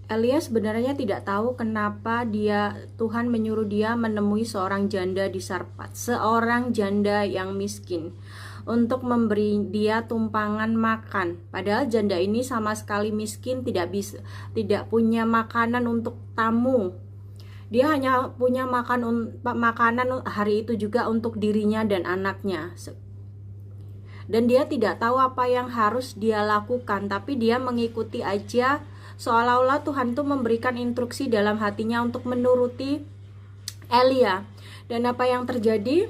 Elia sebenarnya tidak tahu kenapa Tuhan menyuruh dia menemui seorang janda di Sarpat, seorang janda yang miskin, untuk memberi dia tumpangan makan. Padahal janda ini sama sekali miskin, tidak punya makanan untuk tamu. Dia hanya punya makanan hari itu juga untuk dirinya dan anaknya. Dan dia tidak tahu apa yang harus dia lakukan, tapi dia mengikuti aja, seolah-olah Tuhan tuh memberikan instruksi dalam hatinya untuk menuruti Elia. Dan apa yang terjadi?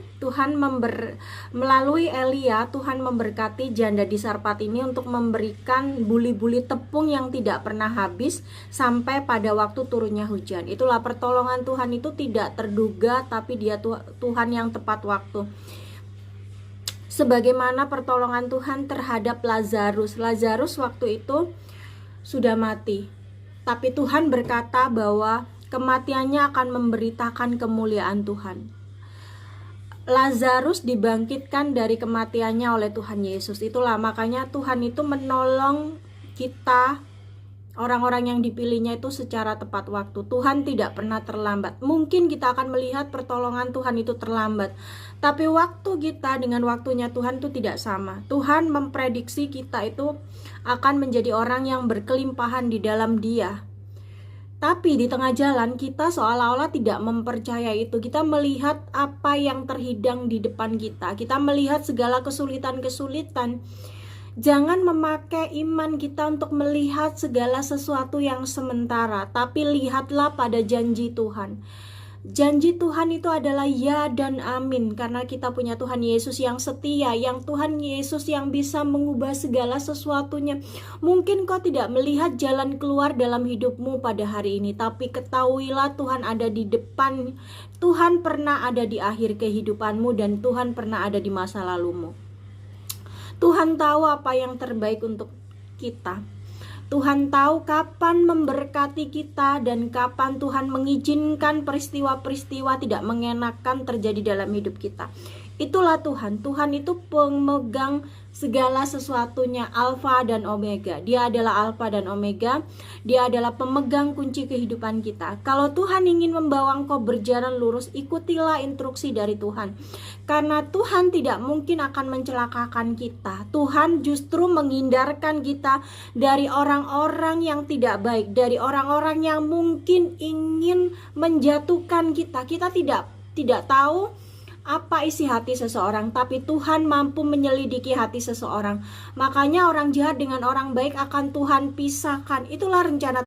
Melalui Elia, Tuhan memberkati janda di Sarpat ini untuk memberikan buli-buli tepung yang tidak pernah habis sampai pada waktu turunnya hujan. Itulah pertolongan Tuhan, itu tidak terduga, tapi dia Tuhan yang tepat waktu. Sebagaimana pertolongan Tuhan terhadap Lazarus. Lazarus waktu itu sudah mati, tapi Tuhan berkata bahwa kematiannya akan memberitakan kemuliaan Tuhan. Lazarus dibangkitkan dari kematiannya oleh Tuhan Yesus. Itulah makanya Tuhan itu menolong kita, orang-orang yang dipilihnya itu secara tepat waktu. Tuhan tidak pernah terlambat. Mungkin kita akan melihat pertolongan Tuhan itu terlambat, tapi waktu kita dengan waktunya Tuhan itu tidak sama. Tuhan memprediksi kita itu akan menjadi orang yang berkelimpahan di dalam Dia. Tapi di tengah jalan kita seolah-olah tidak mempercayai itu. Kita melihat apa yang terhidang di depan kita. Kita melihat segala kesulitan-kesulitan. Jangan memakai iman kita untuk melihat segala sesuatu yang sementara, tapi lihatlah pada janji Tuhan. Janji Tuhan itu adalah ya dan amin, karena kita punya Tuhan Yesus yang setia, yang Tuhan Yesus yang bisa mengubah segala sesuatunya. Mungkin kau tidak melihat jalan keluar dalam hidupmu pada hari ini, tapi ketahuilah Tuhan ada di depan. Tuhan pernah ada di akhir kehidupanmu, dan Tuhan pernah ada di masa lalumu. Tuhan tahu apa yang terbaik untuk kita. Tuhan tahu kapan memberkati kita dan kapan Tuhan mengizinkan peristiwa-peristiwa tidak mengenakan terjadi dalam hidup kita. Itulah Tuhan. Tuhan itu pemegang segala sesuatunya, Alfa dan Omega. Dia adalah Alfa dan Omega. Dia adalah pemegang kunci kehidupan kita. Kalau Tuhan ingin membawa engkau berjalan lurus, ikutilah instruksi dari Tuhan. Karena Tuhan tidak mungkin akan mencelakakan kita. Tuhan justru menghindarkan kita dari orang-orang yang tidak baik, dari orang-orang yang mungkin ingin menjatuhkan kita. Kita tidak tahu apa isi hati seseorang, tapi Tuhan mampu menyelidiki hati seseorang. Makanya orang jahat dengan orang baik akan Tuhan pisahkan. Itulah rencana